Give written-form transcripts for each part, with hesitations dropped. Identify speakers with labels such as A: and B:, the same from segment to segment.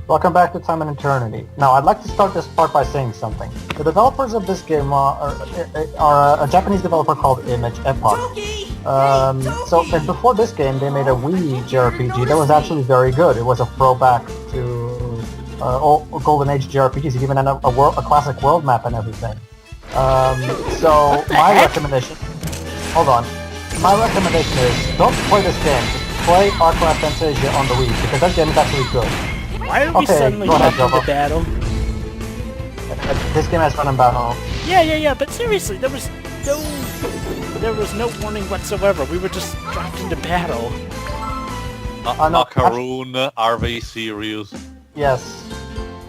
A: Welcome back to Time and Eternity. Now, I'd like to start this part by saying something. The developers of this game are a Japanese developer called Image Epoch. And before this game, they made a Wii JRPG that was actually very good. It was a throwback to Golden Age JRPGs. It even had a classic world map and everything. So my recommendation... Hold on. My recommendation is, don't play this game. Just play Arclight Fantasia on the Wii, because that game is actually good.
B: Why are we suddenly jumping into battle?
A: This game has run in battle.
B: Yeah, but seriously, there was no warning whatsoever. We were just dropped into battle.
C: Macaroon, are they serious?
A: Yes.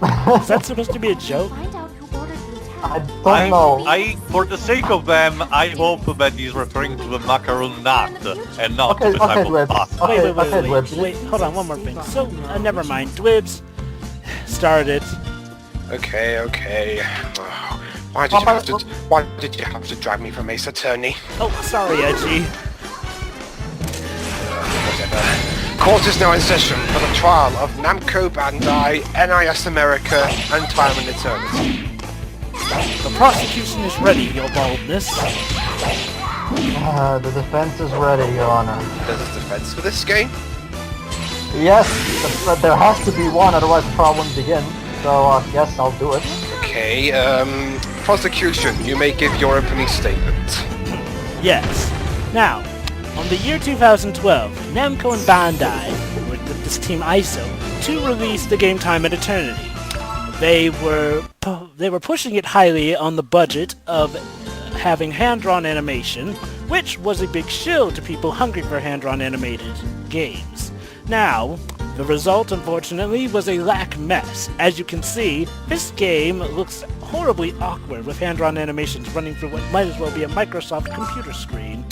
B: Is that supposed to be a joke?
A: I don't know.
C: For the sake of them, I hope that he's referring to the macaroon nut and not to the type of pasta.
B: Wait, hold on, one more thing. So, never mind. Dwibs, started.
D: Okay. Oh, why did you have to drag me from Ace Attorney?
B: Oh, sorry, Edgy.
D: Whatever. Court is now in session for the trial of Namco Bandai, NIS America, and Time and Eternity.
B: The prosecution is ready, your baldness.
A: The defense is ready, Your Honor.
D: There's a defense for this game?
A: Yes, but there has to be one, otherwise the trial wouldn't begin. So, yes, I'll do it.
D: Okay, prosecution, you may give your opening statement.
B: Yes. Now, on the year 2012, Namco and Bandai worked with this team ISO to release the game Time and Eternity. They were pushing it highly on the budget of having hand-drawn animation, which was a big shill to people hungry for hand-drawn animated games. Now, the result, unfortunately, was a lack mess. As you can see, this game looks horribly awkward with hand-drawn animations running through what might as well be a Microsoft computer screen.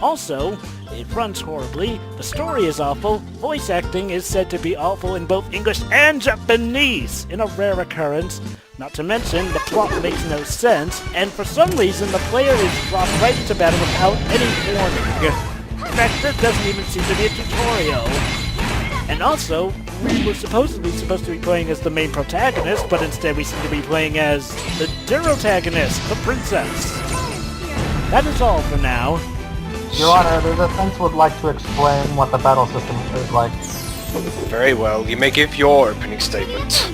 B: Also, it runs horribly, the story is awful, voice acting is said to be awful in both English and Japanese, in a rare occurrence. Not to mention, the plot makes no sense, and for some reason the player is dropped right into battle without any warning. In fact, there doesn't even seem to be a tutorial. And also, we were supposedly supposed to be playing as the main protagonist, but instead we seem to be playing as the protagonist, the princess. That is all for now.
A: Your Honor, the defense would like to explain what the battle system is like.
D: Very well, you may give your opening statement.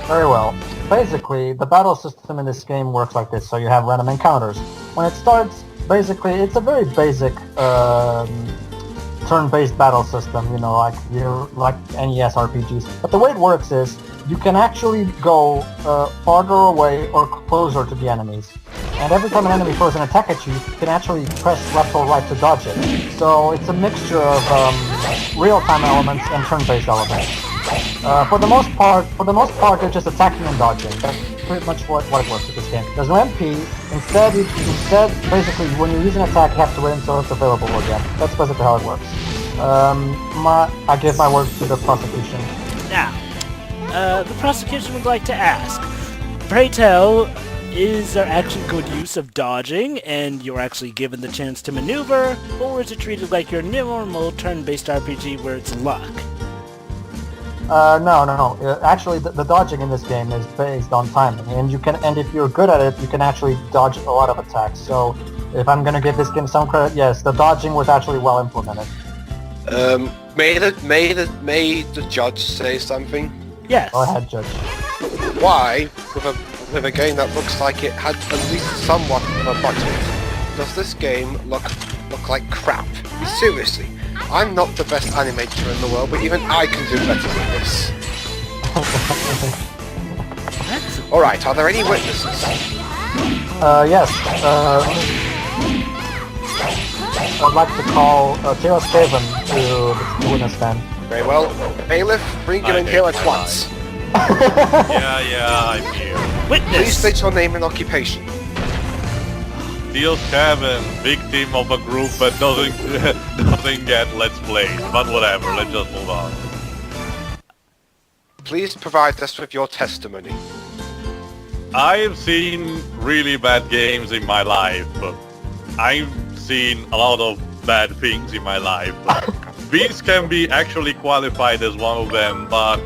A: Very well. Basically, the battle system in this game works like this, so you have random encounters. When it starts, basically, it's a very basic turn-based battle system, you know, like NES RPGs. But the way it works is, you can actually go farther away or closer to the enemies. And every time an enemy throws an attack at you, you can actually press left or right to dodge it. So it's a mixture of real-time elements and turn-based elements. For the most part, they're just attacking and dodging. That's pretty much what it works with this game. There's no MP. Instead, basically, when you use an attack, you have to wait until it's available again. That's basically how it works. I give my word to the prosecution.
B: Now, the prosecution would like to ask, pray tell, is there actually good use of dodging, and you're actually given the chance to maneuver, or is it treated like your normal turn-based RPG where it's luck?
A: No. Actually, the dodging in this game is based on timing, and if you're good at it, you can actually dodge a lot of attacks. So, if I'm gonna give this game some credit, yes, the dodging was actually well implemented.
D: May the judge say something?
B: Yes.
A: Go ahead, Judge.
D: Why, with a game that looks like it had at least somewhat of a budget, does this game look like crap? Seriously, I'm not the best animator in the world, but even I can do better than this. Alright, are there any witnesses?
A: Yes. I'd like to call Taylor Skaven to the witness stand.
D: Very well. Bailiff, bring him in here at once.
C: Yeah, I'm here.
B: Witness!
D: Please state your name and occupation.
C: Deals Kevin, victim of a group that doesn't get Let's Play. But whatever, let's just move on.
D: Please provide us with your testimony.
C: I've seen really bad games in my life. I've seen a lot of bad things in my life. These can be actually qualified as one of them, but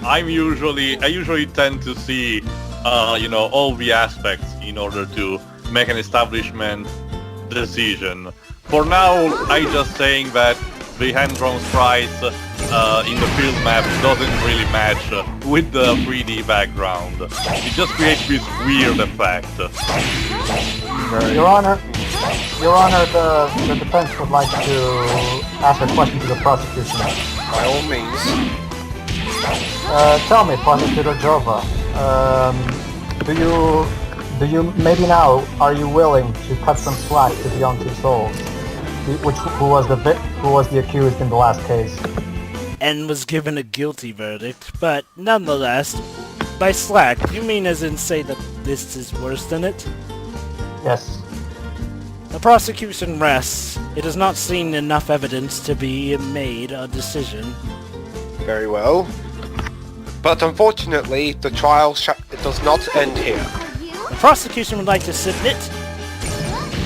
C: I usually tend to see, all the aspects in order to make an establishment decision. For now, I just saying that the hand-drawn sprites in the field map doesn't really match with the 3D background. It just creates this weird effect.
A: Your Honor, the defense would like to ask a question to the prosecution.
D: By all means.
A: Tell me, Prosecutor Jovah, do you maybe now are you willing to cut some slack to the young two souls, who was the accused in the last case?
B: And was given a guilty verdict, but nonetheless, by slack, you mean as in say that this is worse than it?
A: Yes.
B: The prosecution rests. It has not seen enough evidence to be made a decision.
D: Very well. But unfortunately, the trial it does not end here.
B: The prosecution would like to submit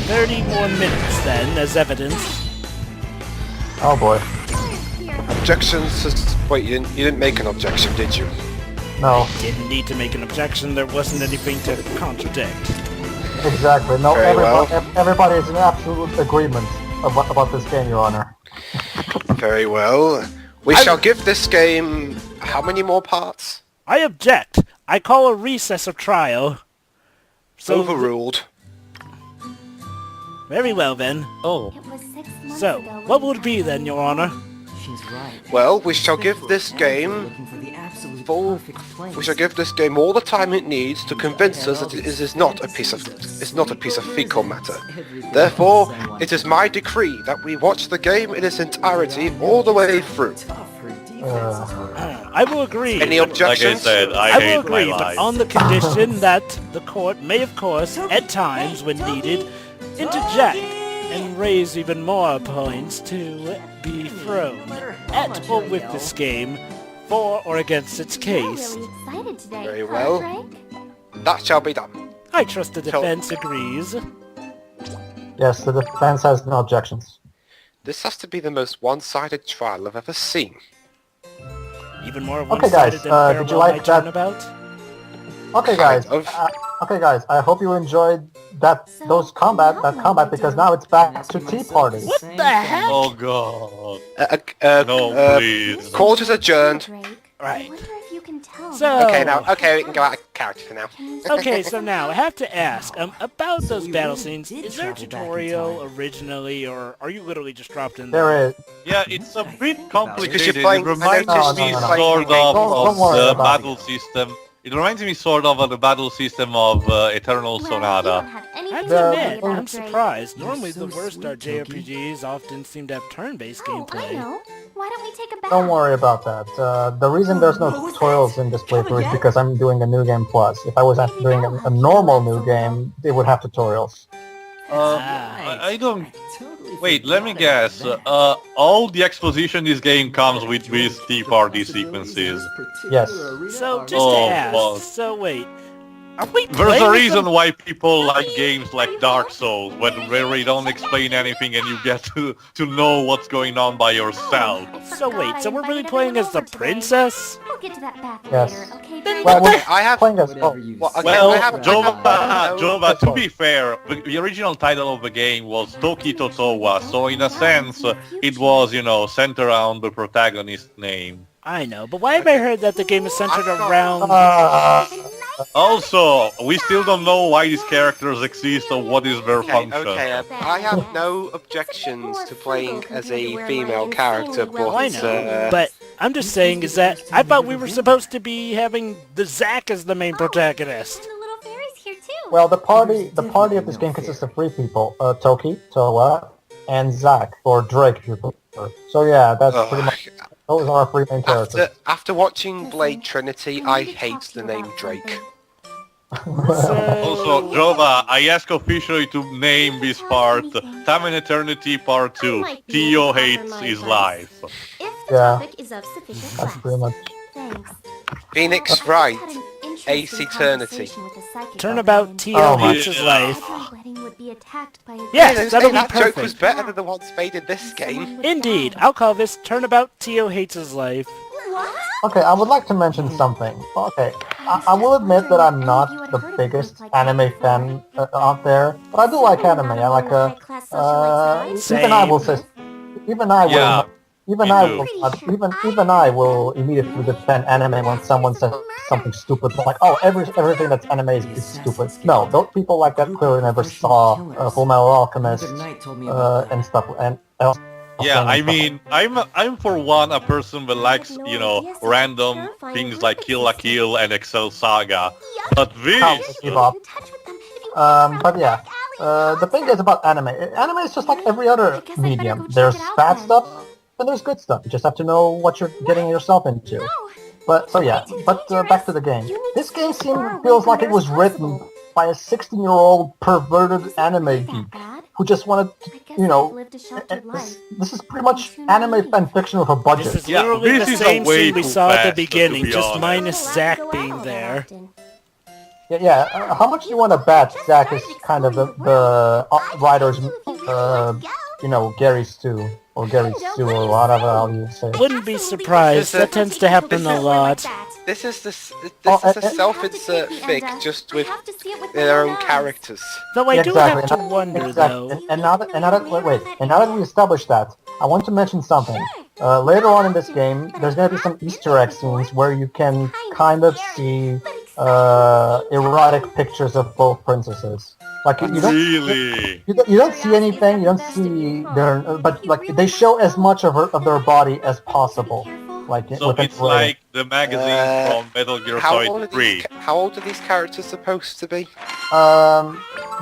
B: 30 more minutes then as evidence.
A: Oh boy.
D: Objections? Wait, you didn't make an objection, did you?
A: No.
B: Didn't need to make an objection. There wasn't anything to contradict.
A: Exactly. No.
D: Very well.
A: Everybody is in absolute agreement about this game, Your Honor.
D: Very well. We shall give this game how many more parts?
B: I object. I call a recess of trial. So
D: Overruled.
B: Very well then.
C: Oh.
B: So, what would it be then, Your Honor?
D: Well, we shall give this game all the time it needs to convince us that it is not a piece of fecal matter. Therefore, it is my decree that we watch the game in its entirety all the way through.
B: I will agree.
D: Any
B: but-
D: objections?
C: Like I said, I
B: I will
C: hate
B: agree,
C: my
B: but
C: life.
B: on the condition that the court may, of course, at times when needed, interject and raise even more points to be thrown at or with this game for or against its case.
D: Very well. That shall be done.
B: I trust the defense agrees.
A: Yes, the defense has no objections.
D: This has to be the most one-sided trial I've ever seen.
B: Even more
A: Okay, guys,
B: one-sided than
A: did you
B: Farewell
A: like
B: My
A: that?
B: Turnabout.
A: Okay, guys. I hope you enjoyed that combat because now it's back to Tea Party.
B: What the heck?
C: Oh god. No, please.
D: Court is adjourned.
B: Right.
E: So,
B: So,
D: Okay, we can go out of character for now.
B: okay, so now I have to ask about those battle scenes. Is there a tutorial originally, or are you literally just dropped in there?
A: There is.
C: Yeah, it's a bit complicated. It
D: playing-
C: reminds
A: No,
C: me
A: no, no.
C: sort of
A: Don't worry
C: the
A: about
C: battle system. It reminds me sort of the battle system of Eternal Sonata.
B: I have
A: The-
B: to admit, I'm surprised. Normally the worst JRPGs often seem to have turn-based
E: Oh, I
B: gameplay.
E: know. Why don't we take a bath?
A: Don't worry about that. The reason there's no tutorials in this playthrough is because I'm doing a New Game Plus. If I was doing a normal New Game, they would have tutorials.
C: I don't... Wait, let me guess. All the exposition this game comes with these Tea Party sequences.
A: Yes.
B: So, just
C: Oh,
B: to ask,
C: fuck.
B: so wait, are we
C: There's
B: playing
C: a
B: with
C: reason
B: some-
C: why people like games like Dark Souls, when they really don't explain anything and you get to know what's going on by yourself.
B: So wait, so we're really playing as the princess?
E: We'll get to that bath
A: Yes.
E: later, okay?
B: Then
A: Well,
B: what
A: we're
B: the
D: I have...
A: playing as... Oh,
D: Well, okay,
C: Well,
D: I have
C: Jovah,
D: no-
C: to be fair, the original title of the game was Toki Totowa, so in a sense, it was, centered around the protagonist's name.
B: I know, but why have I heard that the game is centered around...
C: Also, we still don't know why these characters exist or what is their
D: Okay,
C: function.
D: I have no objections to playing as a female character,
B: Well, I
D: but...
B: know, but I'm just saying is that I thought we were supposed to be having the Zack as the main protagonist.
E: And the little fairy's here too.
A: well, the party of this game consists of 3 people. Toki, Toa, and Zack, or Drake if you prefer. So yeah, that's pretty much... Those are our 3 main characters.
D: After watching Blade Trinity, I hate the name Drake.
C: Also, Jovah, I ask officially to name this part Time and Eternity Part 2. Tio hates his life.
E: If the
A: Yeah.
E: topic is of sufficient
A: That's
E: class.
A: pretty much...
E: Thanks.
D: Phoenix Wright, Ace Eternity.
B: Turnabout Tio
A: Oh my-
B: hates his life. Yes,
D: Hey,
B: that'll be
D: that joke was
B: perfect.
D: better than the ones made in this game.
B: Indeed, I'll call this Turnabout Tio hates his life.
E: What?
A: Okay, I would like to mention something. Okay, I will admit that I'm not the biggest anime fan out there, but I do like anime. I like even I will say, even I will,
C: Yeah,
A: not, even
C: me
A: I
C: too.
A: will, not, even I will immediately defend anime when someone says something stupid like, "Oh, everything that's anime is stupid." No, those people like that clearly never saw Full Metal Alchemist and stuff and.
C: Yeah, I mean, I'm for one a person that likes, you know, random things like Kill la Kill and Excel Saga. But this,
A: Give up. But yeah, the thing is about anime. Anime is just like every other medium. There's bad stuff and there's good stuff. You just have to know what you're getting yourself into. But so yeah, but back to the game. This game feels like it was written by a 16-year-old perverted anime geek who just wanted to, you know, this is pretty much anime fan fiction with a budget.
B: This is
C: Yeah,
B: literally
C: this
B: the
C: is a
B: same
C: way
B: scene we
C: too
B: saw at
C: fast,
B: the
C: to
B: beginning,
C: be
B: just
C: honest.
B: minus Zack being there.
A: Yeah, how much do you want to bet Zack is kind of the writer's, you know, Gary Stu, or Gary Stu, or whatever how you say it.
B: Wouldn't be surprised. That tends to happen a lot.
D: This is a
A: and-
D: self-insert fic just with their own characters.
B: Though I do
A: Exactly,
B: have to wonder,
A: exactly.
B: though.
A: And now that we established that, I want to mention something. Later on in this game, there's going to be some Easter egg scenes where you can kind of see erotic pictures of both princesses. Like you don't,
C: really?
A: you don't see anything. You don't see their, but like they show as much of their body as possible. Like
C: So
A: within
C: it's
A: the rating.
C: like the magazine from Metal Gear Solid 3.
D: How old are these characters supposed to be?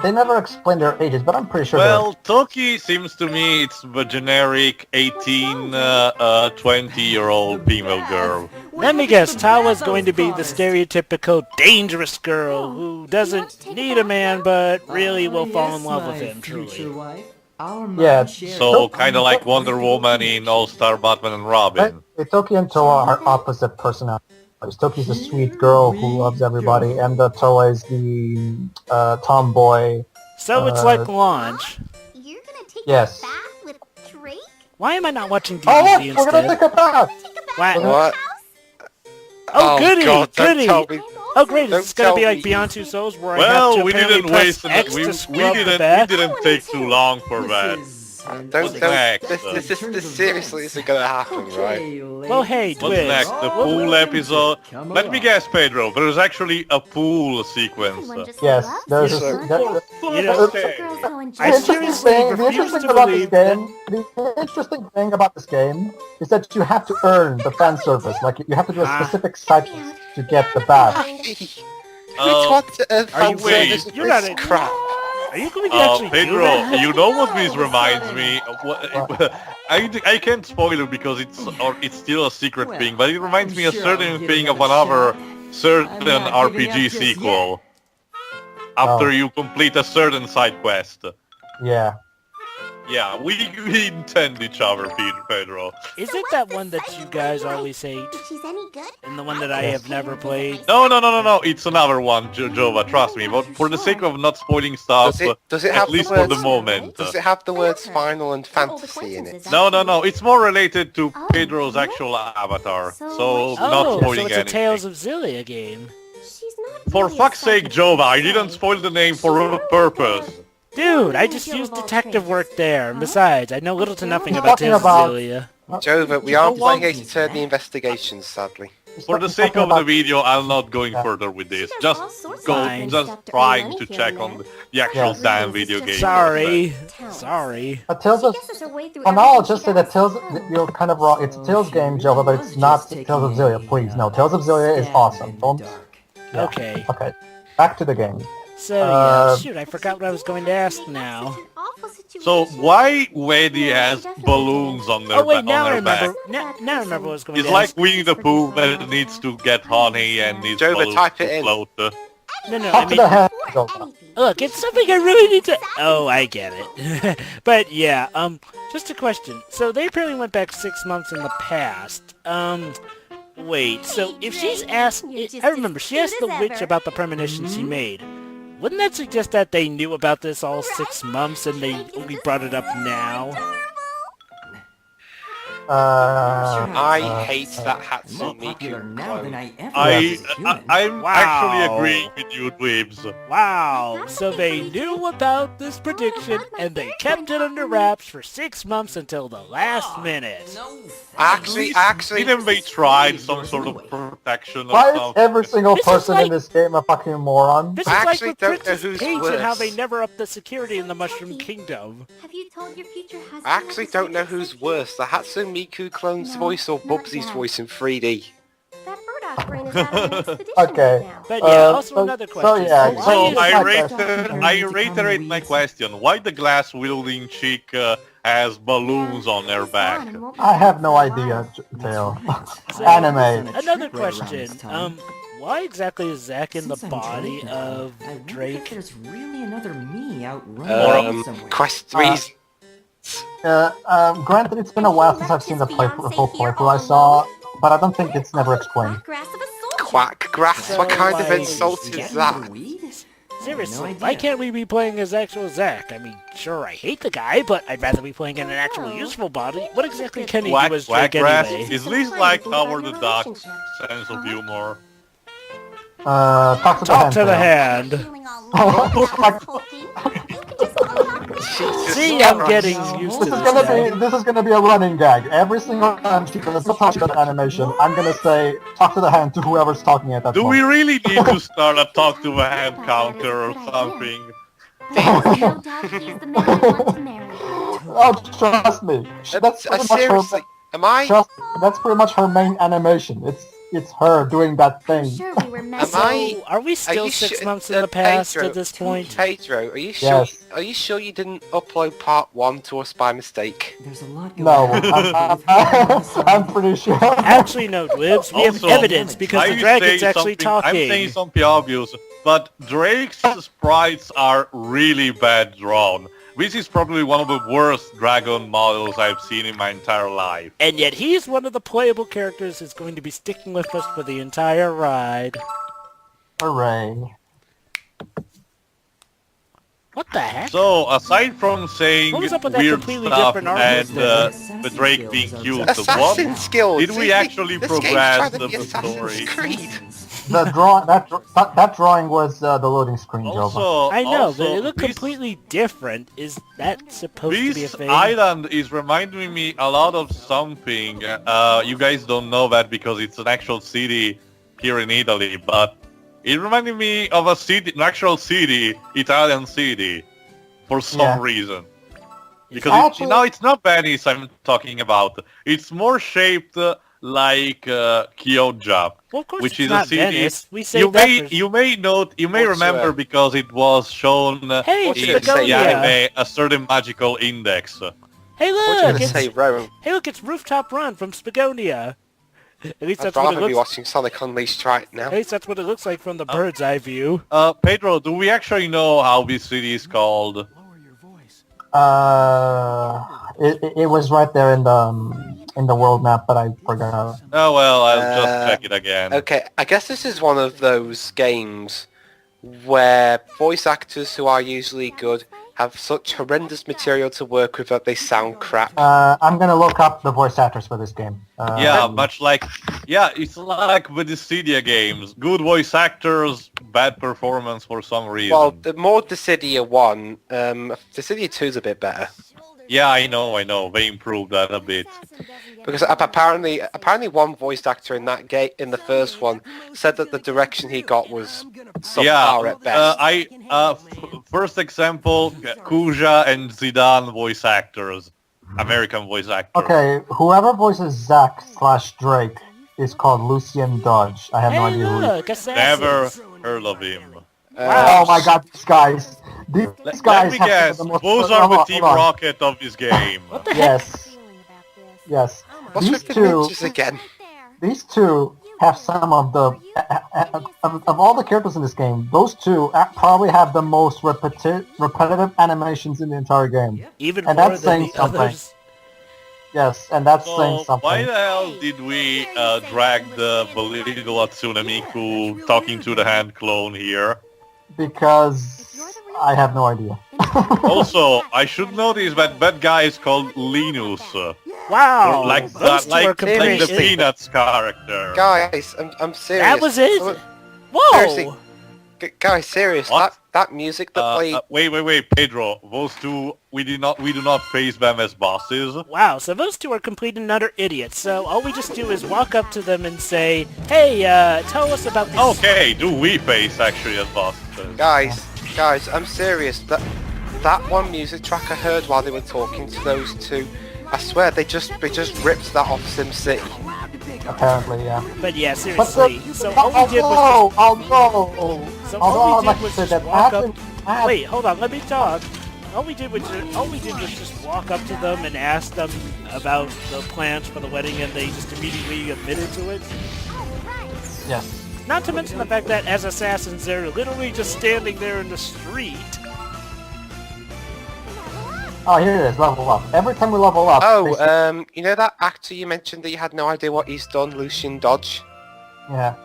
A: They never explain their ages, but I'm pretty sure.
C: Well, Toki seems to me it's the generic 18, 20-year-old female girl.
B: Let me guess, Tawa's going to be the stereotypical dangerous girl who doesn't need a man but really will fall in love with him, truly.
A: Yeah,
C: So kind of like Wonder Woman in All-Star Batman and Robin.
A: Toki and Toa are opposite personalities. Toki's a sweet girl who loves everybody, and Toa is the tomboy.
B: So it's like launch.
E: You're gonna take
A: Yes.
E: a bath with Drake?
B: Why am I not watching
A: Oh
B: DBZ
A: look, we're gonna
B: instead?
A: take a bath!
B: Why?
D: What?
B: Oh, goody!
D: God, don't
B: Goody!
D: tell me.
B: Oh, great!
D: Don't
B: It's gonna
D: tell
B: be like
D: me.
B: Beyond Two Souls, where I
C: Well,
B: have to
C: we
B: apparently
C: didn't
B: press
C: waste
B: X
C: we
B: to scrub the
C: didn't
B: bath.
C: take too long for that.
D: Don't.
C: next?
D: This seriously isn't gonna happen, right?
B: Well, hey,
C: What's
B: Dwibs.
C: next? The pool episode? Let me guess, Pedro. There's actually a pool sequence.
A: Yes, there's
D: Yes,
A: a,
D: sir.
B: You know, I seriously refuse to believe that...
A: The interesting thing about this game is that you have to earn the fan service. Like you have to do a specific site to get the bath.
B: Are you
C: wait,
B: serious? You're not a...
D: crap.
B: Are you going to actually do
C: Pedro,
B: that?
C: you know what this reminds me? I can't spoil it because it's still a secret thing, but it reminds me a certain thing of another certain RPG sequel. After you complete a certain side quest.
A: Yeah.
C: Yeah, we intend each other, Pedro.
B: Is it that one that you guys always hate?
E: If she's any good,
B: And the one that I have never played?
C: No, it's another one, Jovah, trust me. But for the sake of not spoiling stuff,
D: Does it
C: at
D: have
C: least
D: the
C: for
D: words?
C: the moment.
D: Does it have the words final and fantasy in it?
C: No, it's more related to Pedro's actual avatar, so not
B: Oh,
C: spoiling
B: so it's a
C: anything.
B: Tales of Zillia game.
E: she's not
C: For
E: really a
C: fuck's sake,
E: psychic
C: Jovah, I
E: per
C: didn't
E: se.
C: spoil the name for a purpose.
B: Dude, I just used detective work there. And besides, I know little to nothing
A: We're
B: about
A: talking
B: Tales
A: about-
B: of Zillia.
D: Jovah, we aren't playing eTernity Investigations, sadly.
C: For the sake of the video, I'm not going further with this. Just
B: Fine.
C: trying to check on the actual damn video game.
B: Sorry. Sorry.
A: Tales of... Oh, no, I'll just say that Tales... You're kind of wrong. It's a Tales game, Jovah, but it's not Tales of Zillia. Please, no. Tales of Zillia is awesome. Don't... Yeah.
B: Okay.
A: Okay. Back to the game.
B: So, yeah, shoot, I forgot what I was going to ask now.
C: So why Weddy has balloons on their,
B: Oh wait, now I
C: on their
B: remember.
C: back?
B: Now I remember what I was going
C: It's
B: to
C: like
B: ask.
C: Winnie the Pooh that needs to get honey and needs
D: Jovah,
C: balloons
D: type
C: to
D: it in.
C: float.
B: No, I
A: Up to
B: mean,
A: the head, Jovah.
B: look, it's something I really need to... Oh, I get it. But yeah, just a question. So they apparently went back 6 months in the past. Wait, so if she's asked... I remember, she asked the witch about the premonition she made. Wouldn't that suggest that they knew about this all 6 months and they only brought it up now?
D: I hate that
F: More popular
D: Hatsune
F: now than
D: Miku
F: I ever
C: I,
F: was human.
C: I'm
B: Wow.
C: actually agreeing with you, Dwibs.
B: Wow, so they knew about this prediction and they kept it under wraps for 6 months until the last minute.
D: Actually,
C: Didn't they try some sort of protection or
A: Why is
C: something?
A: every single
B: This is
A: person
B: like-
A: in this game a fucking moron?
B: This
D: I
B: is like
D: actually
B: with
D: don't know
B: Princess
D: who's
B: Peach and how they
D: worse.
B: never upped the security in the Mushroom Kingdom.
E: Have you told your future husband?
D: I actually don't know who's worse, the Hatsune Miku clone's voice or Bubsy's voice in 3D.
E: That Burdock brain is out on an expedition
A: Okay.
E: right now.
B: But yeah, also another question.
A: yeah,
B: Why
C: So
B: is-
A: my
C: I
A: question.
C: reiterate my question. Why the glass-wielding chick has balloons on their back?
A: I have no idea, Tail.
B: So,
A: Anime.
B: Another question. Why exactly is Zack in the
F: Since I'm
B: body
F: Drake now,
B: of
F: I wonder if
B: Drake?
F: there's really another me out running around somewhere.
D: Quest 3's
A: Granted, it's been a while since I've seen the full playthrough I saw, but I don't think it's never explained.
E: Grass of a soldier.
D: quack grass.
B: So,
D: What kind of
B: like,
D: insult is
F: Getting
D: that?
F: the weed?
B: Seriously,
F: No
B: why
F: idea.
B: can't we be playing as actual Zack? I mean, sure, I hate the guy, but I'd rather be playing in an actual useful body. What exactly can he do as Drake
C: Quackgrass
B: anyway?
C: is least like Howard the Duck's sense of humor.
A: Talk to the
B: Talk
A: hand.
B: to the
A: Tail.
B: hand.
E: Feeling all lonely about Hulking. You can just unlock the
D: Jesus
B: See, I'm
D: Christ.
B: getting used to
A: This is
B: this
A: gonna
B: now.
A: be a running gag. Every single time she does the animation, I'm gonna say talk to the hand to whoever's talking at that
C: Do
A: point.
C: we really need to start a talk to a hand counter or something?
E: No doubt he is the man I want to marry.
A: Oh, trust me. That's pretty much
D: Seriously,
A: her.
D: am I?
A: That's pretty much her main animation. It's her doing that thing.
E: Sure, we were messing.
D: I-
B: Are we still
D: you
B: 6
D: su-
B: months in the past
D: Pedro,
B: at this point?
D: Pedro, are you sure?
A: Yes.
D: Are you sure you didn't upload part 1 to us by mistake?
F: There's a lot going
A: No,
F: on.
A: I'm pretty sure.
B: Actually, no, Dwibs. We have
C: Also,
B: evidence because the
C: I
B: dragon's
C: say
B: actually
C: something- I'm saying
B: talking.
C: something obvious, but Drake's sprites are really bad drawn. This is probably one of the worst dragon models I've seen in my entire life.
B: And yet he's one of the playable characters who's going to be sticking with us for the entire ride.
A: Hooray.
B: What the heck?
C: So, aside from saying
B: What was up with that
C: weird
B: completely
C: stuff
B: different armor
C: and
F: set?
C: the Drake being cute,
D: Assassin
C: what
D: skills!
C: did we actually
D: This game's
C: progress
D: trying to
C: the
D: be Assassin's
C: story?
D: Creed.
A: That drawing was the loading screen, Jovah.
C: Also,
B: I know,
C: also,
B: but it looked
C: this-
B: completely different. Is that supposed to be a
C: This
B: thing?
C: island is reminding me a lot of something. You guys don't know that because it's an actual city here in Italy, but it reminded me of a city, an actual city, Italian city, for some
A: Yeah.
C: reason. Because
A: Actually-
C: now it's not Venice I'm talking about. It's more shaped like Chioggia,
B: Well, of course
C: which
B: it's
C: is
B: not
C: a city.
B: Venice. We say
C: You
B: that
C: may
B: for-
C: you may note you may
D: What's
C: remember
D: that?
C: because it was shown
B: Hey,
D: What
B: it's
D: you gonna say,
C: the
B: Begonia.
C: anime a certain magical index.
B: Hey,
D: What you
B: look!
D: gonna
B: It's,
D: say, Rome?
B: hey, look! It's Rooftop Run from Spagonia. At least
D: I'd
B: that's what it
D: rather be
B: looks.
D: watching Sonic Unleashed right now.
B: At least that's what it looks like from the bird's eye view.
C: Pedro, do we actually know how this city is called?
A: It was right there in the world map, but I forgot.
C: Oh well, I'll just
D: Uh,
C: check it again.
D: Okay, I guess this is one of those games where voice actors who are usually good have such horrendous material to work with that they sound crap.
A: I'm gonna look up the voice actors for this game.
C: Yeah, much like, it's like with the Cydia games. Good voice actors, bad performance for some reason.
D: Well, the more Dissidia 1, Dissidia 2 is a bit better.
C: Yeah, I know. They improved that a bit.
D: Because apparently one voice actor in that game, in the first one, said that the direction he got was subpar at best.
C: First example, Kuja and Zidane voice actors. American voice actors.
A: Okay, whoever voices Zack/Drake is called Lucian Dodge. I have no
B: Hey,
A: idea who. He is.
B: look! Assassins!
C: Never heard of him.
A: Oh my God, these guys! These
C: Let
A: guys
C: me
A: have
C: guess,
A: some of the most.
C: those are
A: hold
C: the
A: on,
C: Team
A: hold on.
C: Rocket of this game.
B: What the heck?
A: Yes, yes.
D: What's
A: These
D: with the
A: two,
D: ninjas again?
A: these two have some of the of all the characters in this game. Those two probably have the most repetitive animations in the entire game.
B: Even
A: And
B: more
A: that's
B: than
A: saying
B: the
A: something.
B: others.
A: Yes, and that's saying
C: So
A: something.
C: why the hell did we drag the Bolido Hatsune Miku talking to the hand clone here?
A: Because I have no idea.
C: Also, I should notice that that guy is called Linus.
B: Wow.
C: Like
B: those two are
C: the
B: completely...
C: Peanuts character.
D: Guys, I'm serious.
B: That was it?
D: Look,
B: Whoa!
D: seriously. Guys, serious.
C: What?
D: That music that played.
C: Wait, Pedro. Those two, we do not face them as bosses.
B: Wow, so those two are complete and utter idiots. So all we just do is walk up to them and say, hey, tell us about this.
C: Okay, do we face actually as bosses?
D: Guys, I'm serious. That one music track I heard while they were talking to those two, I swear they just ripped that off SimCity.
A: Apparently, yeah.
B: But yeah,
A: But
B: seriously. So all we did was just... So all we did was just walk up... Wait, hold on, let me talk. All we did was just walk up to them and ask them about the plans for the wedding, and they just immediately admitted to it.
A: Yes.
B: Not to mention the fact that as assassins, they're literally just standing there in the street.
A: Oh, here it is, level up. Every time we level up...
D: Oh, you know that actor you mentioned that you had no idea what he's done, Lucian Dodge?
A: Yeah.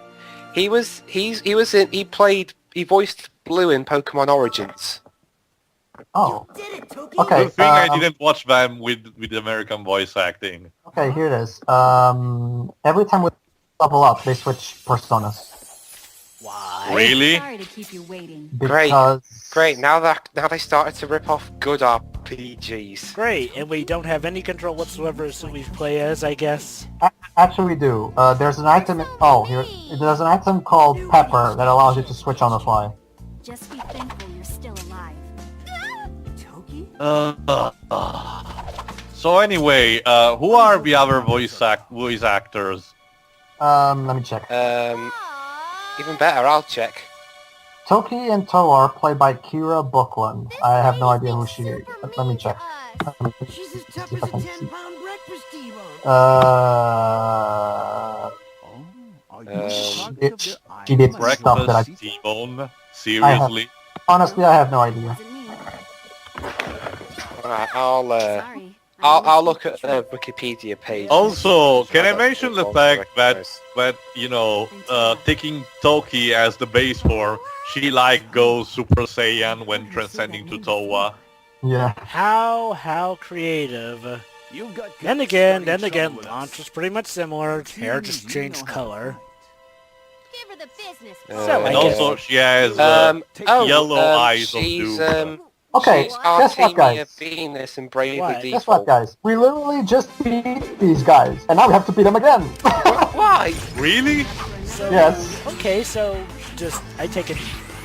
D: He voiced Blue in Pokemon Origins.
A: Oh.
E: Did it, Toki?
A: Okay,
C: Good thing I didn't watch them with American voice acting.
A: Okay, here it is. Every time we level up, they switch personas.
B: Why?
C: Really?
E: Sorry to keep you waiting.
A: Because...
D: Great. Now they started to rip off good RPGs.
B: Great, and we don't have any control whatsoever as who we play as, I guess.
A: Actually, we do. There's an item... There's an item called Pepper that allows you to switch on the fly.
E: Just be thankful you're still alive.
F: Toki?
C: So anyway, who are the other voice actors?
A: Let me check.
D: Even better, I'll check.
A: Toki and To are played by Kira Bookland. I have no idea who she is. Let me check.
G: She's as tough as a 10-pound breakfast T-bone.
A: She did stuff that I...
C: Breakfast T-bone? Seriously?
A: Honestly, I have no idea.
E: Wasn't me.
D: Alright,
E: Sorry.
D: I'll look at the Wikipedia page.
C: Also, can I mention the fact that you know, taking Toki as the base form, she like goes Super Saiyan when transcending to Towa.
A: Yeah.
B: How creative. Then again, launch was pretty much similar. Hair just changed color.
E: Give her the business.
B: So, I
C: And
B: guess-
C: also she has yellow eyes of
D: she's,
C: doom.
A: Okay,
D: she's
A: guess what,
D: Artemia
A: guys?
D: Venus and Bravely
B: What?
D: Default.
A: Guess what, guys? We literally just beat these guys, and now we have to beat them again.
D: Why?
C: Really?
B: So,
A: Yes.
B: Okay, so just I take it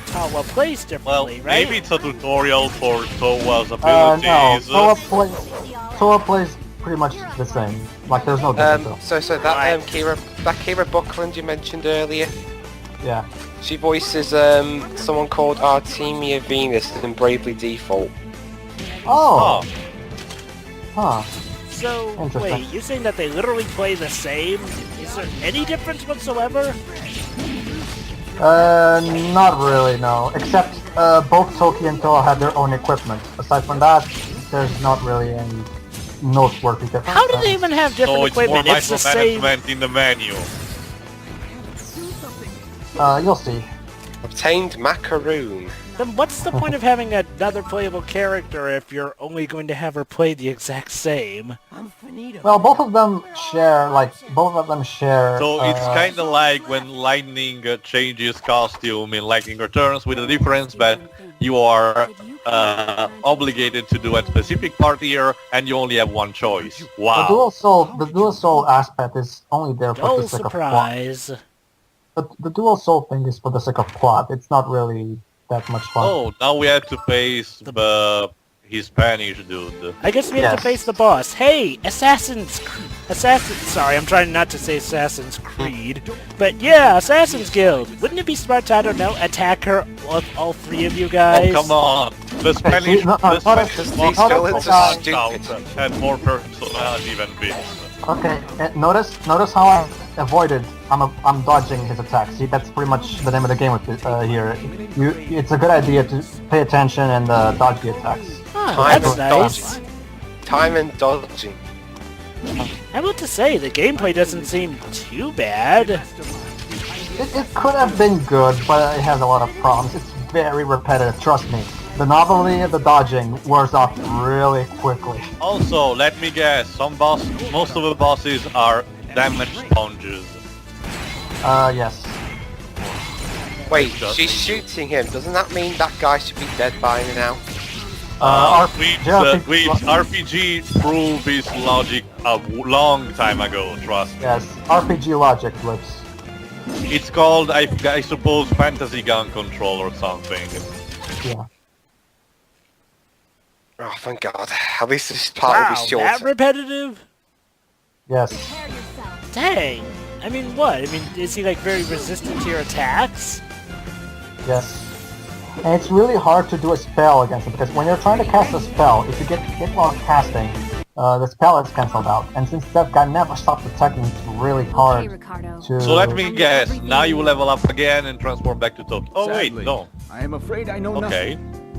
B: Tawa plays
C: Well,
B: differently, right?
C: maybe it's a tutorial for Towa's
A: No.
C: abilities.
A: Toa plays pretty much the same. Like, there's no difference.
D: So that Kira Buckland you mentioned earlier,
A: Yeah.
D: she voices someone called Artemia Venus in Bravely Default.
A: Oh. Huh.
B: So,
A: Interesting.
B: wait, you're saying that they literally play the same? Is there any difference whatsoever?
A: Not really, no. Except, both Toki and Toa have their own equipment. Aside from that, there's not really any noteworthy difference.
B: How do they even have different
C: So it's more
B: equipment? It's the same...
C: micromanagement in the menu.
A: You'll see.
D: Obtained Macaroon.
B: Then what's the point of having another playable character if you're only going to have her play the exact same?
G: I'm finito.
A: Well, both of them share,
C: So it's kind of like when Lightning changes costume in Lightning Returns, with the difference that you are obligated to do a specific part here, and you only have one choice.
A: The
C: Wow.
A: dual soul aspect is only there for
B: Oh,
A: the sake of plot.
B: surprise.
A: But the dual soul thing is for the sake of plot. It's not really that much fun.
C: Oh, now we have to face the Spanish dude.
B: I guess we have to
A: Yes.
B: face the boss. Hey, sorry, I'm trying not to say Assassin's Creed. But yeah, Assassin's Guild. Wouldn't it be smart to, I don't know, attack her with all three of you guys?
C: Oh, come on. The Spanish,
A: no,
C: the
A: not
C: Spanish
D: these
C: monster
D: villains
C: from
D: are
C: South
D: stupid.
C: had more personality than this.
A: Okay, notice how I avoided. I'm dodging his attacks. See, that's pretty much the name of the game with here. It's a good idea to pay attention and dodge the attacks.
B: Oh,
D: Time
B: that's
D: and
B: nice.
D: Time and dodging.
B: I want to say, the gameplay doesn't seem too bad.
A: It could have been good, but it has a lot of problems. It's very repetitive. Trust me. the novelty of the dodging wears off really quickly.
C: Also, let me guess, most of the bosses are damage sponges.
A: Yes.
D: Wait, she's shooting him. Doesn't that mean that guy should be dead by now?
C: Dwibs, RPG proved this logic a long time ago, trust me.
A: Yes, RPG logic, Dwibs.
C: It's called, I suppose, fantasy gun control or something.
A: Yeah.
D: Oh, thank God. At least this part will be
B: Wow,
D: short.
B: that repetitive?
A: Yes.
B: Dang. I mean, what? I mean, is he like very resistant to your attacks?
A: Yes. And it's really hard to do a spell against him, because when you're trying to cast a spell, if you get hit while casting, the spell is cancelled out. And since that guy never stopped attacking, it's really hard to...
C: So let me guess, now you level up again and transform back to Tokyo. Oh wait,
H: Sadly,
C: no.
H: I am afraid I know
C: Okay.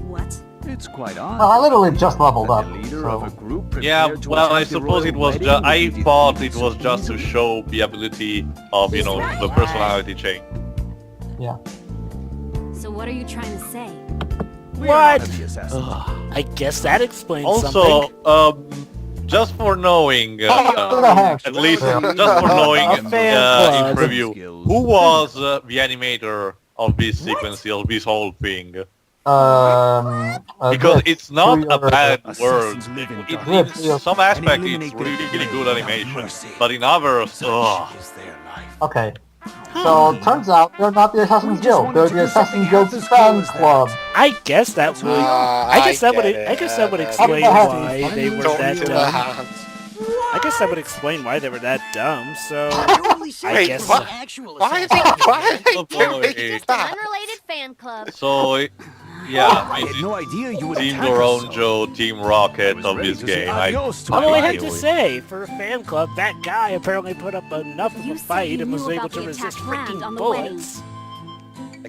F: What?
H: It's quite odd.
A: Well, I literally just leveled
H: that
A: up,
H: the leader of a
A: so...
H: group
C: Yeah,
H: prepared to
C: well, I
H: attend the
C: suppose it
H: royal
C: was
H: wedding
C: just,
H: would
C: I
H: be
C: thought it
H: defeated
C: was
H: so
C: just to
H: easily.
C: show the ability of, you know, the personality change.
A: Yeah.
E: So what are you trying to say?
H: We are
B: What?
H: not the assassins.
B: I guess that explains
C: Also,
B: something.
C: just for knowing,
A: heck?
C: at least
A: Yeah.
C: just for knowing
B: A fan
C: in
B: club.
C: preview, who was the animator of this sequence, of this whole thing? Because
A: Dwibs,
C: it's not
A: through
C: a
A: your-
C: bad word.
H: Assassins live in
C: In
A: darkness.
C: some aspects, it's
H: eliminate their
C: really
H: enemy
C: good
H: without
C: animation,
H: mercy.
C: but in others, ugh.
H: Is their life.
A: Okay. So, turns out they're not the Assassin's
H: We just
A: Guild,
H: wanted
A: they're
H: to
A: the
H: do something
A: Assassin's
H: half
A: Guild's
H: as cool
A: fan
H: as that.
A: club.
B: I guess that would. I guess that would. I guess that would explain why they were
D: Talk
B: that
D: to the
B: dumb.
D: hands.
B: I guess that would explain why they were that dumb. So I
D: Wait,
B: guess.
D: what?
G: Actual
D: Why are
G: assassin.
D: they
C: Oh,
D: doing
C: boy.
D: that?
E: Unrelated fan club.
C: So,
H: I
C: yeah,
H: had no idea you would
C: Team
H: attack us so.
C: Toronjo, Team Rocket
H: was
C: of
H: ready
C: this
H: to say
C: game.
H: adios to
B: Although I
H: my
B: have to
H: rival.
B: say, for a fan club, that guy apparently put up enough of
E: You
B: a
E: said
B: fight
E: you
B: and was
E: knew
B: able
E: about
B: to
E: the
B: resist
E: attack planned
B: freaking
E: on the wedding.
B: bullets.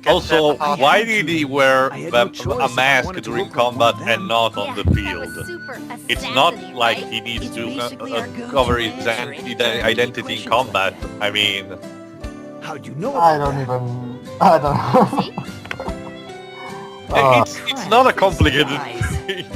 C: Also,
H: I
C: why
H: had
C: did
H: to.
C: he wear
H: I had no
C: a
H: choice if I
C: mask
H: wanted to
C: during
H: look like
C: combat
H: one of them.
C: and not on the
E: That was
C: field?
E: super
C: It's not
E: assassiny,
C: like
E: right?
C: he needs
F: It's
C: to
F: basically our go-to
C: cover his
F: answer anytime any
C: identity in
F: questions
C: combat.
F: like
C: I mean,
H: How'd you know
A: I
H: about
A: don't
H: that?
A: even... I don't
E: See?
C: it's not a complicated thing.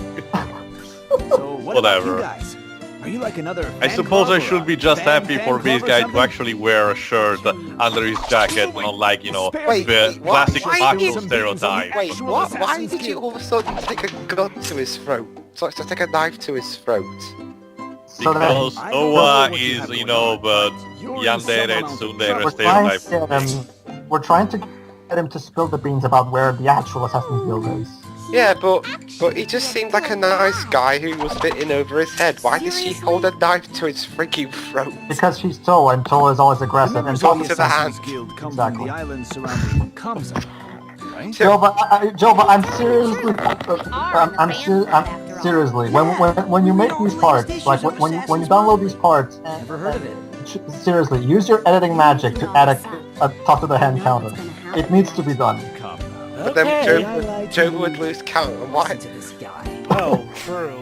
H: So what about you
C: Whatever.
H: guys? Are you like another
C: I
H: fan
C: suppose
H: club
C: I
H: or
C: should
H: a
C: be just
H: fan
C: happy for
H: club
C: this
H: or
C: guy to
H: something?
C: actually wear a shirt under his jacket, not like, you know,
H: Wait,
C: the
D: what?
C: classic
D: Why
C: macho
D: did-
C: stereotype.
D: Wait,
H: Actual
D: what? Why
H: Assassin's
D: did you
H: Guild.
D: all of a sudden take a gun to his throat? So to take a knife to his throat?
A: So that
C: Because
H: I don't know
C: Noah
H: what you
C: is,
H: have
C: you
H: going
C: know,
H: on,
C: but
H: You're in
C: yandere
H: some amount of
C: tsundere
H: trouble.
C: stereotype.
A: we're trying to get him to spill the beans about where the actual Assassin's Guild is.
D: Yeah, but he just seemed like a nice guy who was a bit in over his head. Why did she hold a knife to his freaking throat?
A: Because she's Toa, and Toa is always
H: The
A: aggressive, and
H: members
A: Toa
H: of the
D: to the
H: Assassin's
D: hand.
H: Guild come
A: Exactly.
H: from the islands surrounding Kamsa, right?
A: Jovah, I'm seriously, I'm seriously. When you make these parts, like when you download these parts,
F: Never heard of it.
A: seriously, use your editing magic to add a talk to the hand counter. It needs to be done.
D: But then
B: Okay.
D: Jovah would lose count, and why?
F: Listen to this guy.
B: Oh, true.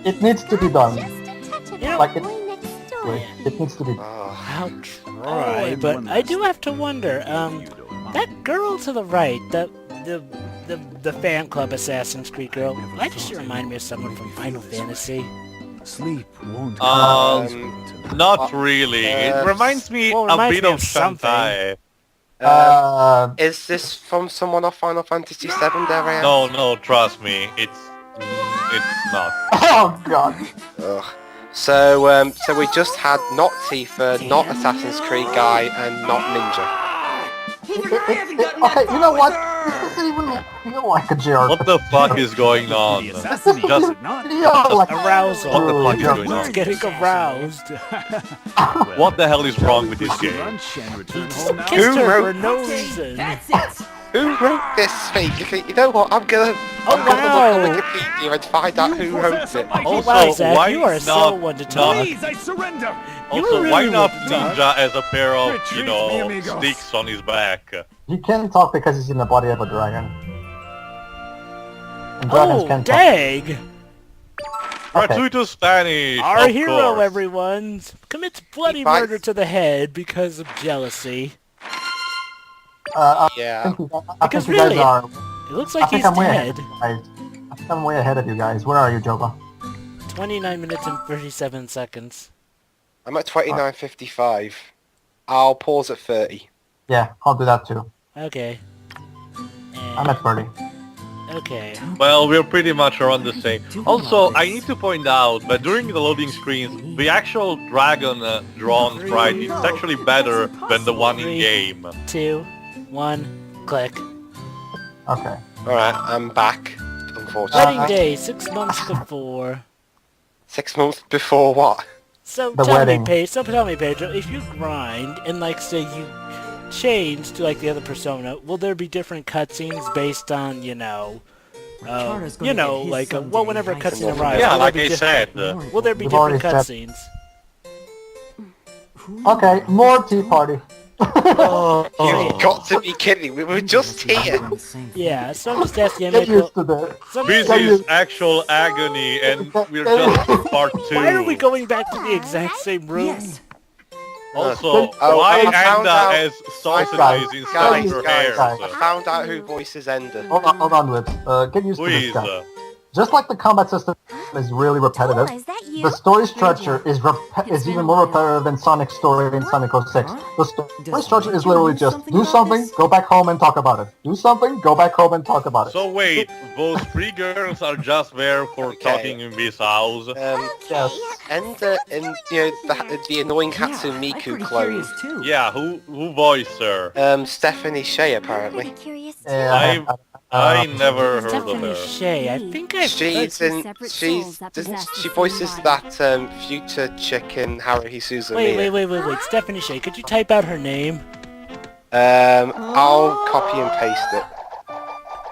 A: It needs to be done.
E: Just a
B: You know,
A: Like it,
E: boy next door.
A: it needs to be.
D: Oh,
B: I'll try, but I do have to wonder. That girl to the right, the fan club Assassin's Creed girl. Why does she remind me of someone from Final Fantasy?
H: Sleep won't
C: Not really. It reminds me
B: well, it
C: a
B: reminds
C: bit
B: me
C: of
B: of something.
C: Shantae.
D: is this from someone of Final Fantasy VII, dare I ask?
C: No, trust me, it's not.
A: Oh God.
D: Ugh. So we just had not Tifa, not Assassin's Creed guy, and not Ninja.
A: Okay, you know what? This doesn't even feel like a JRPG.
C: What the fuck is going on?
H: The assassinate
C: Just-
H: is not.
A: feel like
B: Arousal.
C: What the fuck is
A: really
C: going on?
B: It's getting aroused.
C: What the hell is wrong with this
H: Quickly
C: game?
H: lunch and return home now.
B: Kissed her
D: wrote-
B: for no reason.
F: That's it.
D: Who wrote this thing? You know what? I'm gonna look
B: wow.
D: on Wikipedia and find out who wrote it.
C: Also,
B: wow, Zach,
C: why
B: you are
C: not,
B: so one to talk.
H: Please, I surrender.
B: You
C: Also,
B: really
C: why not
B: would talk.
C: Ninja as a pair of,
H: Retreat,
C: you
H: mi
C: know,
H: amigos.
C: sticks on his back?
A: He can't talk because he's in the body of a dragon. And dragons
B: Oh,
A: can talk.
B: dang!
A: Okay.
C: Gratuitous Spanish,
B: Our
C: of
B: hero,
C: course.
B: everyone, commits bloody
D: He fights-
B: murder to the head because of jealousy.
A: I
D: Yeah.
A: think, I
B: Because
A: think you guys
B: really,
A: are.
B: It looks
A: I
B: like
A: think
B: he's
A: I'm way
B: dead.
A: ahead. I'm way ahead of you guys. Where are you, Jovah?
B: 29 minutes and 37 seconds.
D: I'm at 29:55. I'll pause at 30.
A: Yeah, I'll do that too.
B: Okay.
A: I'm at 30.
B: Okay.
C: Well, we're pretty much around the same. Also, I need to point out that during the loading screens, the actual dragon drawn sprite is actually better than the one in game.
B: 2, 1, click.
A: Okay.
D: Alright, I'm back. Unfortunately.
B: Wedding day, 6 months before.
D: 6 months before what?
B: So
A: The
B: tell
A: wedding.
B: me, tell me, Pedro, if you grind and like say you change to like the other persona, will there be different cutscenes based on whenever a cutscene arrives?
C: Yeah,
B: will
C: like
B: there
C: I
B: be
C: said.
B: will there be
A: You've
B: different
A: already said-
B: cutscenes?
A: Okay, more tea party.
D: You've got to be kidding, we were just here!
B: Yeah, so I'm just asking.
A: Get used to that.
C: This is actual agony, and we're just in part 2.
B: Why are we going back to the exact same room?
F: Yes.
C: Also,
D: Oh,
C: why
D: I found
C: Enda
D: out-
C: has sausages
A: Guys,
C: instead of her
D: guys,
C: hairs?
D: I found out who voices Ender.
A: Hold on, Dwibs. Get used to this
C: Please.
A: guy. Just like the combat system is really repetitive,
E: Toa, is that you?
A: the story structure is even more repetitive than Sonic's story in Sonic 06. The story structure is literally just do something, go back home and talk about it. Do something, go back home and talk about it.
C: So wait, those 3 girls are just there for talking in this house?
A: Yes.
D: Ender and, the annoying Hatsune Miku clone.
F: Too.
C: Yeah, who voiced her?
D: Stephanie Shea,
E: I'm
D: apparently.
E: pretty curious.
C: I never heard of
B: Stephanie
C: her.
B: Shea, I think I've
D: She voices that future chick in Haruhi Suzumiya.
B: Wait, Stephanie Shea, could you type out her name?
D: I'll copy and paste it.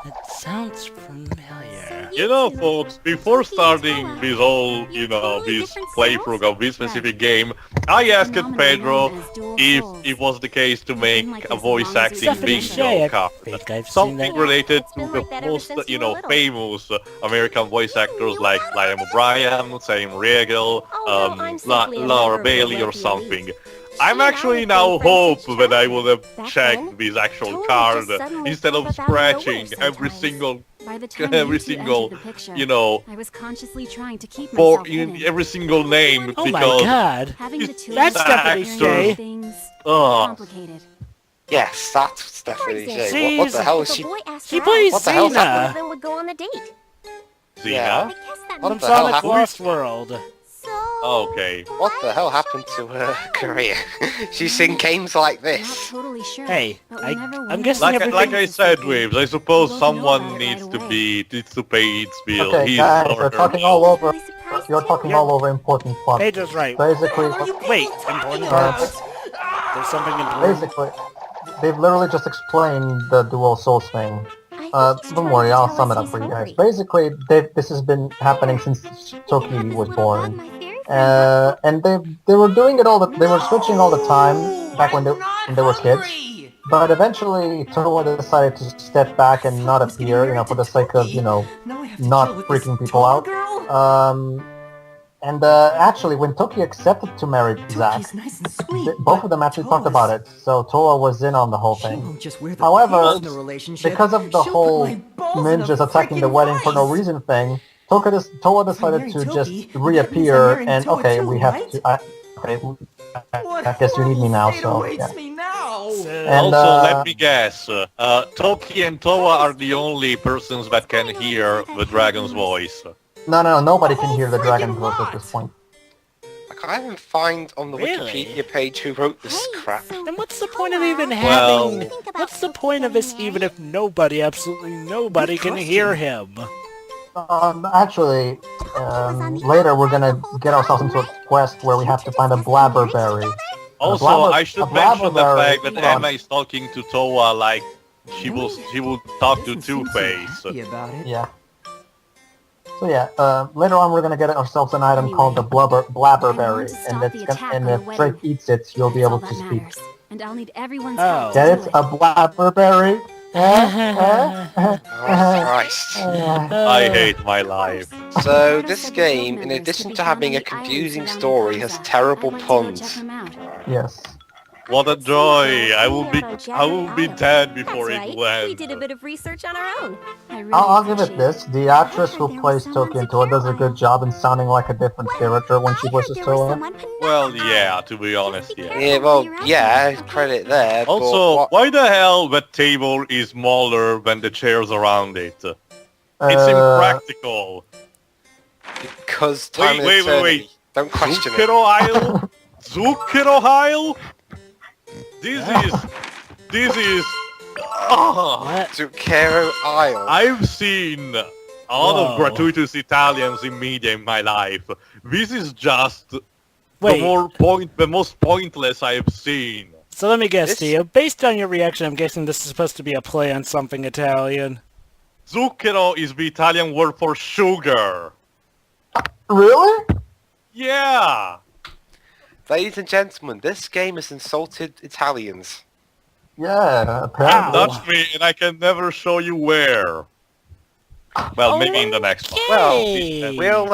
B: It sounds familiar.
C: You know, folks, before starting this whole, this playthrough of this specific game, I asked Pedro if it was the case to make a voice acting
B: Stephanie Shea,
C: bingo
B: I
C: card.
B: think I've seen
C: Something
B: that.
C: related to the most, famous American voice actors like Liam O'Brien, Sam Riegel, Laura Bailey or something. I'm actually now hope that I would have checked this actual card instead of scratching every single,
I: I was consciously trying to keep myself hidden.
C: every single name
B: Oh my
C: because
B: god!
I: Having the two
B: That's
I: of
B: Stephanie
I: them
B: Shea.
I: things
C: Ugh.
I: complicated.
D: Yes, that's Stephanie Shea.
B: She's-
D: What the hell is she?
B: She plays
D: What the hell's
B: Xena
E: Then would go on the date.
C: Xena.
D: Yeah.
E: I guess that
D: What
B: from
E: means
D: the hell
B: Sonic
D: happened?
B: Lost World.
E: so.
C: Okay.
D: What the hell happened to her career? She's in games like
I: Not
D: this.
I: totally sure.
B: Hey,
I: but
B: I'm
I: whenever
B: guessing
I: one of
B: everything-
C: Like I said, Dwibs, I suppose
I: We'll know
C: someone
I: about it
C: needs
I: right
C: to
I: away.
C: pay its bill.
A: Okay,
C: He's
A: guys,
C: or
A: you're
C: her
A: talking
C: bill.
A: all over.
E: Really surprised
A: You're
E: too.
A: talking all over important plot.
B: Pedro's right.
A: Basically,
B: Wait, important
A: Uh,
B: parts? There's something important.
A: basically, they've literally just explained the dual souls thing. Don't worry, I'll sum it up for you guys. Basically, this has been happening since Toki was born. And they were doing it they were switching all the time back when they were kids. But eventually, Toa decided to step back and not appear, for the sake of, not freaking people out. And actually, when Toki accepted to marry Zack,
F: Nice and sweet,
A: both of them actually talked about it. So Toa was in on the whole
F: She
A: thing.
F: won't just wear the
A: However,
F: pearls in the relationship.
A: Because of the
F: She'll
A: whole
F: put my balls in a
A: ninjas attacking the
F: freaking
A: wedding for no
F: vice.
A: reason thing, Toa decided
F: marrying
A: to
F: Toki,
A: just
F: that means I'm
A: reappear
F: marrying
A: and
F: Toa
A: okay,
F: too,
A: we have
F: right?
A: to. I guess you need me now, so yeah.
F: me now.
A: And,
C: Also, let me guess. Toki and Toa are the only persons that can hear the dragon's voice.
A: No, nobody can hear the dragon's voice at this point.
D: I can't even find on the
B: Really?
D: Wikipedia page who wrote this crap.
B: Then what's the point of even
C: Well-
B: having... What's the point of this even if absolutely nobody can hear him?
A: Actually, later we're gonna get ourselves into a quest where we have to find a blabberberry.
C: Also, I should mention the fact that Emma is talking to Toa like she will talk to Two-Face.
F: Happy about it.
A: Yeah. So yeah, later on we're gonna get ourselves an item called the blabberberry, and if Drake eats it, you'll be able to speak.
I: And I'll need everyone's
B: Oh.
I: help
A: Get
I: to
A: it?
I: do
A: A blabberberry?
D: Oh, Christ.
C: I hate my life.
D: So, this game, in addition to having a confusing story, has terrible puns.
A: Yes.
C: What a joy! I will be dead before
I: That's right.
C: it
I: We
C: went.
I: did a bit of research on our own. I really
A: I'll give it
I: appreciate
A: this. The actress who plays Toki and Toa does a good job in sounding like a different character when she voices Toa.
C: Well, yeah, to be honest, yeah.
D: Yeah, well, yeah, credit there. but
C: Also,
D: what-
C: why the hell that table is smaller than the chairs around it? It's impractical.
D: Because time and
C: Wait.
D: eternity. Don't question it.
C: Zucchero aisle? Zucchero aisle? This is... Ah.
B: What?
D: Zucchero Isle.
C: I've seen a lot of
B: Whoa.
C: gratuitous Italians in media in my life. This is just
B: Wait.
C: the most pointless I've seen.
B: So let me guess,
D: This-
B: Theo. Based on your reaction, I'm guessing this is supposed to be a play on something Italian.
C: Zucchero is the Italian word for sugar.
A: Really?
C: Yeah.
D: Ladies and gentlemen, this game has insulted Italians.
A: Yeah, apparently.
C: Touch me and I can never show you where. Well, maybe in the next one.
D: Well,
B: Okay.
D: we'll